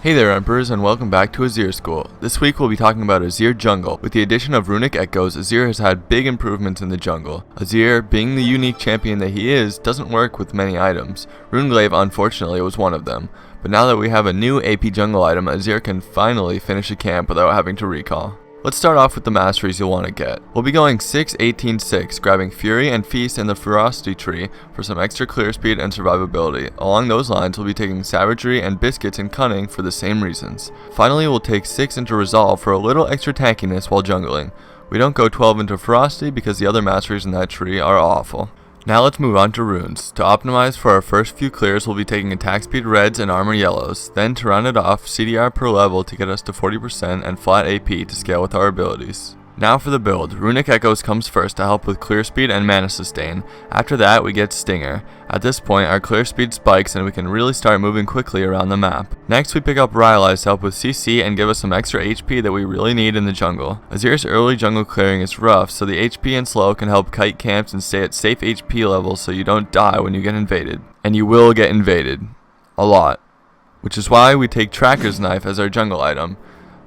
Hey there Emperors, and welcome back to Azir School. This week we'll be talking about Azir Jungle. With the addition of Runic Echoes, Azir has had big improvements in the jungle. Azir, being the unique champion that he is, doesn't work with many items. Runeglaive unfortunately was one of them. But now that we have a new AP jungle item, Azir can finally finish a camp without having to recall. Let's start off with the Masteries you'll want to get. We'll be going 6-18-6, grabbing Fury and Feast in the Ferocity tree for some extra clear speed and survivability. Along those lines, we'll be taking Savagery and Biscuits and Cunning for the same reasons. Finally, we'll take 6 into Resolve for a little extra tankiness while jungling. We don't go 12 into Ferocity because the other Masteries in that tree are awful. Now let's move on to runes. To optimize for our first few clears, we'll be taking attack speed reds and armor yellows. Then to round it off, CDR per level to get us to 40% and flat AP to scale with our abilities. Now for the build. Runic Echoes comes first to help with clear speed and mana sustain. After that we get Stinger. At this point our clear speed spikes and we can really start moving quickly around the map. Next we pick up Rylai's to help with CC and give us some extra HP that we really need in the jungle. Azir's early jungle clearing is rough, so the HP and slow can help kite camps and stay at safe HP levels so you don't die when you get invaded. And you will get invaded. A lot. Which is why we take Tracker's Knife as our jungle item.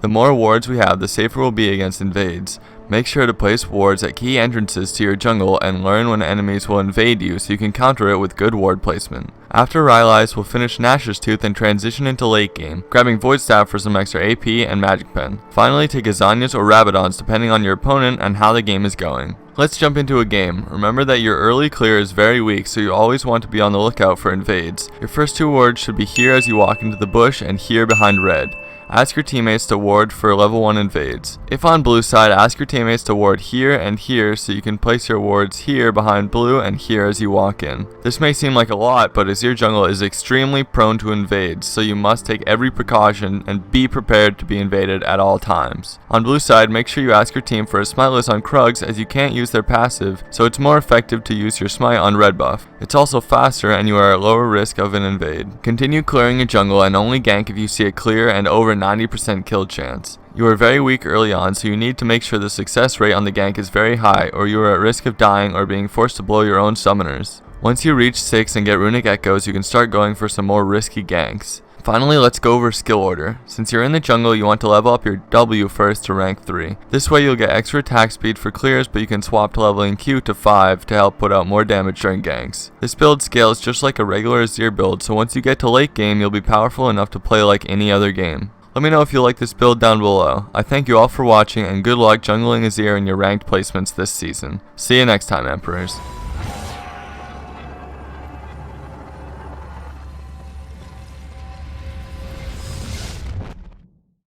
The more wards we have, the safer we'll be against invades. Make sure to place wards at key entrances to your jungle and learn when enemies will invade you so you can counter it with good ward placement. After Rylai's, we'll finish Gnasher's Tooth and transition into late game, grabbing Void Staff for some extra AP and Magic Pen. Finally, take Azanias or Rabadons depending on your opponent and how the game is going. Let's jump into a game. Remember that your early clear is very weak, so you always want to be on the lookout for invades. Your first 2 wards should be here as you walk into the bush and here behind red. Ask your teammates to ward for level 1 invades. If on blue side, ask your teammates to ward here and here so you can place your wards here behind blue and here as you walk in. This may seem like a lot, but Azir jungle is extremely prone to invades, so you must take every precaution and be prepared to be invaded at all times. On blue side, make sure you ask your team for a smiteless on Krugs as you can't use their passive, so it's more effective to use your smite on red buff. It's also faster and you are at lower risk of an invade. Continue clearing your jungle and only gank if you see a clear and over 90% kill chance. You are very weak early on, so you need to make sure the success rate on the gank is very high or you are at risk of dying or being forced to blow your own summoners. Once you reach 6 and get Runic Echoes, you can start going for some more risky ganks. Finally, let's go over skill order. Since you're in the jungle, you want to level up your W first to rank 3. This way you'll get extra attack speed for clears, but you can swap to leveling Q to 5 to help put out more damage during ganks. This build scales just like a regular Azir build, so once you get to late game, you'll be powerful enough to play like any other game. Let me know if you like this build down below. I thank you all for watching and good luck jungling Azir in your ranked placements this season. See you next time, Emperors.